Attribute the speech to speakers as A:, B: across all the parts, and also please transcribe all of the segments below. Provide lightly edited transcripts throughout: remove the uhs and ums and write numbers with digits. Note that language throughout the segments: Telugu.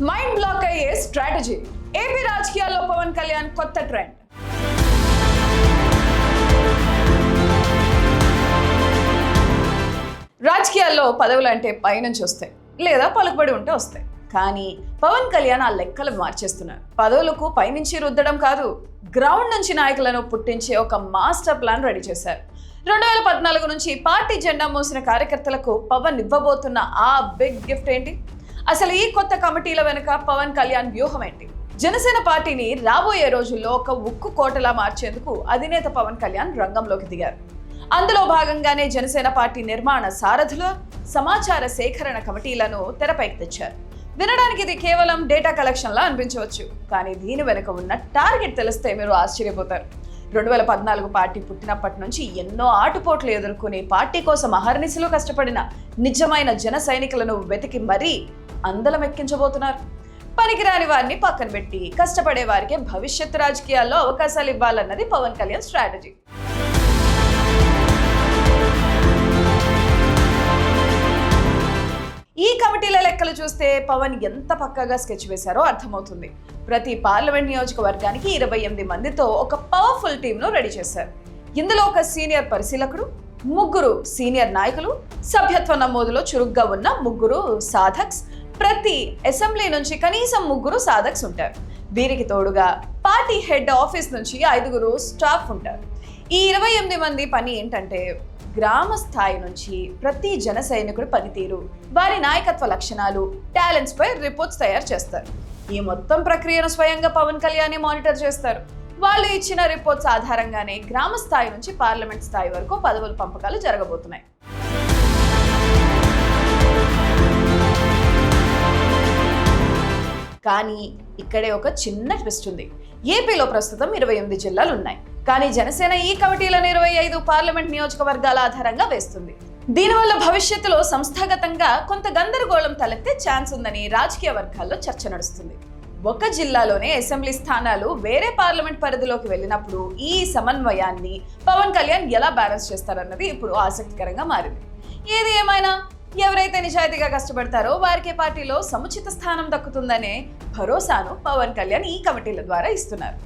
A: మైండ్ బ్లాక్ అయ్యే స్ట్రాటజీ. ఏపీ రాజకీయాల్లో పవన్ కళ్యాణ్ కొత్త ట్రెండ్. రాజకీయాల్లో పదవులు అంటే పైనుంచి వస్తాయి, లేదా పలుకుబడి ఉంటే వస్తాయి. కానీ పవన్ కళ్యాణ్ ఆ లెక్కలు మార్చేస్తున్నారు. పదవులకు పైనుంచి రుద్దడం కాదు, గ్రౌండ్ నుంచి నాయకులను పుట్టించే ఒక మాస్టర్ ప్లాన్ రెడీ చేశారు. 2014 నుంచి పార్టీ జెండా మోసిన కార్యకర్తలకు పవన్ ఇవ్వబోతున్న ఆ బిగ్ గిఫ్ట్ ఏంటి? అసలు ఈ కొత్త కమిటీల వెనుక పవన్ కళ్యాణ్ వ్యూహం ఏంటి? జనసేన పార్టీని రాబోయే రోజుల్లో ఒక ఉక్కు కోటలా మార్చేందుకు అధినేత పవన్ కళ్యాణ్ రంగంలోకి దిగారు. అందులో భాగంగానే జనసేన పార్టీ నిర్మాణ సారథుల సమాచార సేకరణ కమిటీలను తెరపైకి తెచ్చారు. వినడానికి ఇది కేవలం డేటా కలెక్షన్లా అనిపించవచ్చు, కానీ దీని వెనుక ఉన్న టార్గెట్ తెలిస్తే మీరు ఆశ్చర్యపోతారు. 2014 పార్టీ పుట్టినప్పటి నుంచి ఎన్నో ఆటుపోట్లు ఎదుర్కొని పార్టీ కోసం అహర్నిశలు కష్టపడిన నిజమైన జన సైనికులను వెతికి మరీ అందలం ఎక్కించబోతున్నారు. పనికిరాని వారిని పక్కన పెట్టి కష్టపడే వారికి భవిష్యత్తు రాజకీయాల్లో అవకాశాలు ఇవ్వాలన్నది పవన్ కళ్యాణ్ స్ట్రాటజీ. ఈ కమిటీల లెక్కలు చూస్తే పవన్ ఎంత పక్కాగా స్కెచ్ వేశారో అర్థమవుతుంది. ప్రతి పార్లమెంట్ నియోజకవర్గానికి 28 మందితో ఒక పవర్ఫుల్ టీంను రెడీ చేశారు. ఇందులో ఒక సీనియర్ పరిశీలకుడు, 3 సీనియర్ నాయకులు, సభ్యత్వ నమోదులో చురుగ్గా ఉన్న 3 సాధక్స్, ప్రతి అసెంబ్లీ నుంచి కనీసం 3 సాధక్స్ ఉంటారు. వీరికి తోడుగా పార్టీ హెడ్ ఆఫీస్ నుంచి 5 స్టాఫ్ ఉంటారు. ఈ 28 మంది పని ఏంటంటే గ్రామ స్థాయి నుంచి ప్రతి జన సైనికుడి పనితీరు, వారి నాయకత్వ లక్షణాలు, టాలెంట్స్ పై రిపోర్ట్స్ తయారు చేస్తారు. ఈ మొత్తం ప్రక్రియను స్వయంగా పవన్ కళ్యాణ్ మానిటర్ చేస్తారు. వాళ్ళు ఇచ్చిన రిపోర్ట్స్ ఆధారంగానే గ్రామ స్థాయి నుంచి పార్లమెంట్ స్థాయి వరకు పదవుల పంపకాలు జరగబోతున్నాయి. కానీ ఇక్కడే ఒక చిన్న ట్విస్ట్ ఉంది. ఏపీలో ప్రస్తుతం 28 జిల్లాలు ఉన్నాయి, కానీ జనసేన ఈ కమిటీలను 25 పార్లమెంట్ నియోజకవర్గాల ఆధారంగా వేస్తుంది. దీనివల్ల భవిష్యత్తులో సంస్థాగతంగా కొంత గందరగోళం తలెత్తే ఛాన్స్ ఉందని రాజకీయ వర్గాల్లో చర్చ నడుస్తుంది. ఒక జిల్లాలోనే అసెంబ్లీ స్థానాలు వేరే పార్లమెంట్ పరిధిలోకి వెళ్ళినప్పుడు ఈ సమన్వయాన్ని పవన్ కళ్యాణ్ ఎలా బ్యాలెన్స్ చేస్తారన్నది ఇప్పుడు ఆసక్తికరంగా మారింది. ఏది ఏమైనా ఎవరైతే నిజాయితీగా కష్టపడతారో వారికే పార్టీలో సముచిత స్థానం దక్కుతుందనే భరోసాను పవన్ కళ్యాణ్ ఈ కమిటీల ద్వారా ఇస్తున్నారు.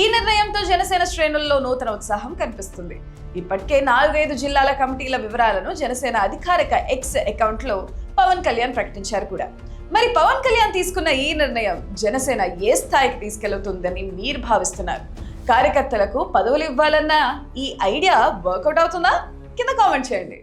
A: ఈ నిర్ణయంతో జనసేన శ్రేణుల్లో నూతన ఉత్సాహం కనిపిస్తుంది. ఇప్పటికే 4-5 జిల్లాల కమిటీల వివరాలను జనసేన అధికారిక ఎక్స్ అకౌంట్లో పవన్ కళ్యాణ్ ప్రకటించారు కూడా. మరి పవన్ కళ్యాణ్ తీసుకున్న ఈ నిర్ణయం జనసేన ఏ స్థాయికి తీసుకెళ్తుందని మీరు భావిస్తున్నారు? కార్యకర్తలకు పదవులు ఇవ్వాలన్న ఈ ఐడియా వర్కౌట్ అవుతుందా? కింద కామెంట్ చేయండి.